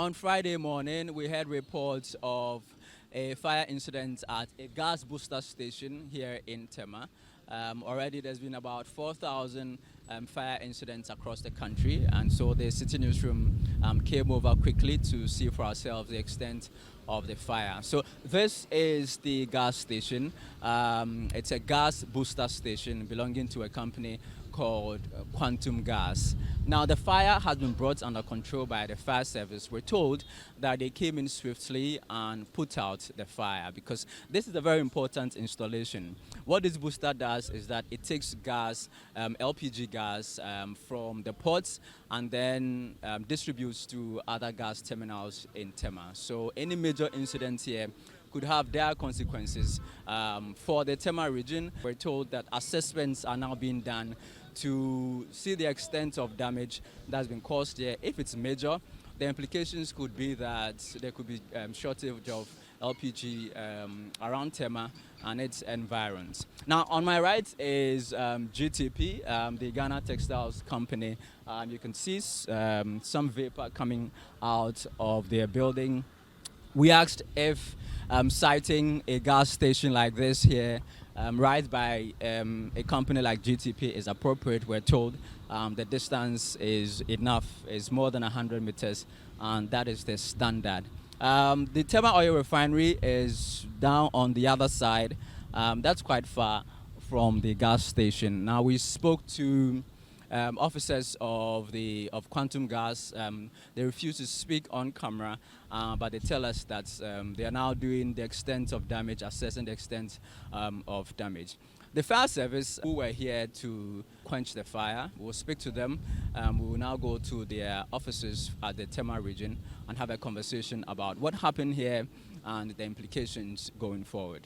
On Friday morning, we had reports of a fire incident at a gas booster station here in Tema. Already, there's been about 4,000 fire incidents across the country, and so the Citi newsroom came over quickly to see for ourselves the extent of the fire. So this is the gas station. It's a gas booster station belonging to a company called Quantum Gas. Now, the fire has been brought under control by the fire service. We're told that they came in swiftly and put out the fire because this is a very important installation. What this booster does is that it takes gas, LPG gas, from the ports and then distributes to other gas terminals in Tema. So any major incident here could have dire consequences for the Tema region. We're told that assessments are now being done to see the extent of damage that's been caused here. If it's major, the implications could be that there could be shortage of LPG around Tema and its environs. Now, on my right is GTP, the Ghana Textiles Company. You can see some vapor coming out of their building. We asked if citing a gas station like this here right by a company like GTP is appropriate. We're told the distance is enough, is more than 100 meters, and that is the standard. The Tema Oil Refinery is down on the other side. That's quite far from the gas station. Now, we spoke to officers of Quantum Gas. They refuse to speak on camera, but they tell us that they are now doing the extent of damage, assessing the extent of damage. The fire service, who were here to quench the fire, we'll speak to them. We will now go to their offices at the Tema region and have a conversation about what happened here and the implications going forward.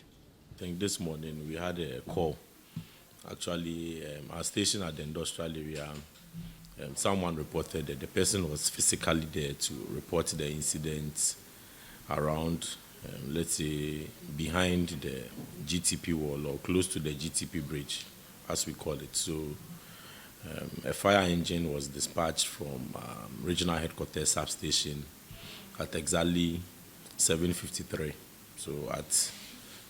I think this morning we had a call. Actually, our station at the industrial area, someone reported that the person was physically there to report the incident around, let's say, behind the GTP wall or close to the GTP bridge, as we call it. So a fire engine was dispatched from regional headquarters substation at exactly 7:53. So at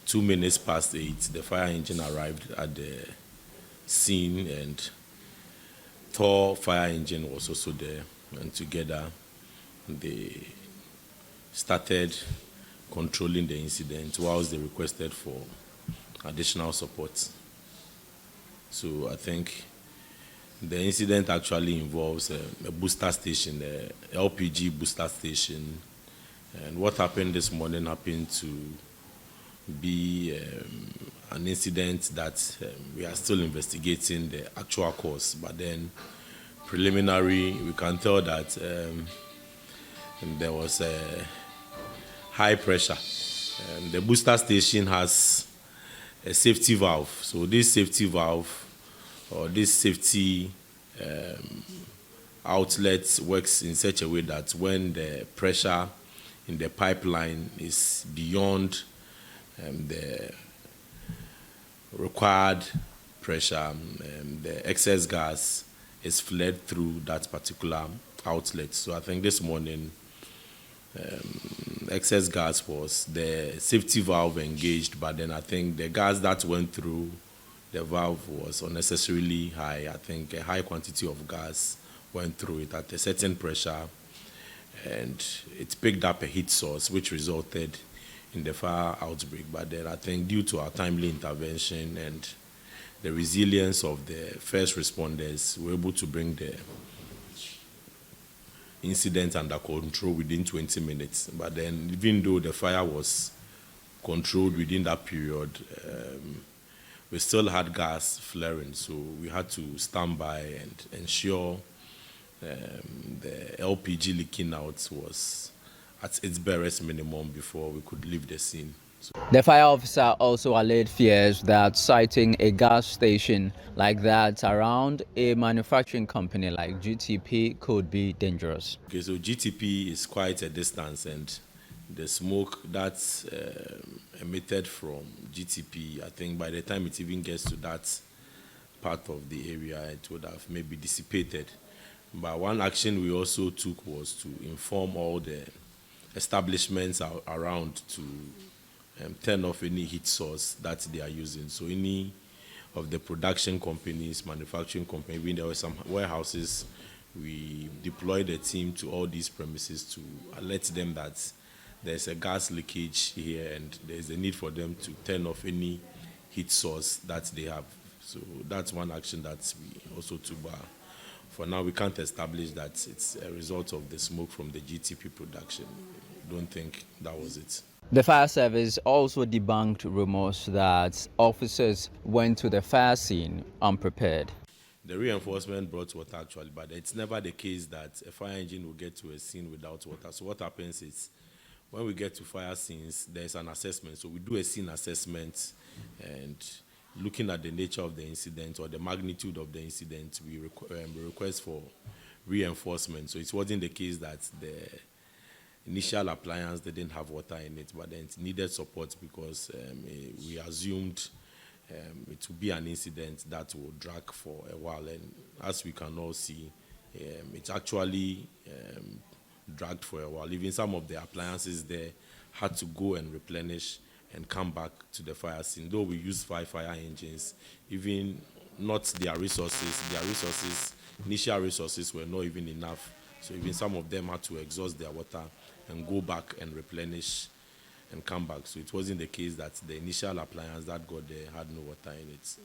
2 minutes past 8, the fire engine arrived at the scene, and Thor fire engine was also there, and together they started controlling the incident whilst they requested for additional support. So I think the incident actually involves a booster station, a LPG booster station, and what happened this morning happened to be an incident that we are still investigating the actual cause, but then preliminary we can tell that there was a high pressure. The booster station has a safety valve, so this safety valve or this safety outlet works in such a way that when the pressure in the pipeline is beyond the required pressure, the excess gas is fled through that particular outlet. So I think this morning excess gas was the safety valve engaged, but then I think the gas that went through the valve was unnecessarily high. I think a high quantity of gas went through it at a certain pressure, and it picked up a heat source which resulted in the fire outbreak. But then I think due to our timely intervention and the resilience of the first responders, we were able to bring the incident under control within 20 minutes. But then even though the fire was controlled within that period, we still had gas flaring, so we had to stand by and ensure the LPG leaking out was at its barest minimum before we could leave the scene. The fire officer also allayed fears that siting a gas station like that around a manufacturing company like GTP could be dangerous. Okay, so GTP is quite a distance, and the smoke that's emitted from GTP, I think by the time it even gets to that part of the area, it would have maybe dissipated. But one action we also took was to inform all the establishments around to turn off any heat source that they are using. So any of the production companies, manufacturing companies, even there were some warehouses, we deployed a team to all these premises to alert them that there's a gas leakage here and there's a need for them to turn off any heat source that they have. So that's one action that we also took. But for now, we can't establish that it's a result of the smoke from the GTP production. Don't think that was it. The fire service also debunked rumors that officers went to the fire scene unprepared. The reinforcement brought water actually, but it's never the case that a fire engine will get to a scene without water. So what happens is when we get to fire scenes, there's an assessment. So we do a scene assessment and looking at the nature of the incident or the magnitude of the incident, we request for reinforcement. So it wasn't the case that the initial appliance didn't have water in it, but then it needed support because we assumed it will be an incident that will drag for a while. And as we can all see, it actually dragged for a while. Even some of the appliances there had to go and replenish and come back to the fire scene. Though we used 5 fire engines, even not their resources, initial resources were not even enough. So even some of them had to exhaust their water and go back and replenish and come back. So it wasn't the case that the initial appliance that got there had no water in it.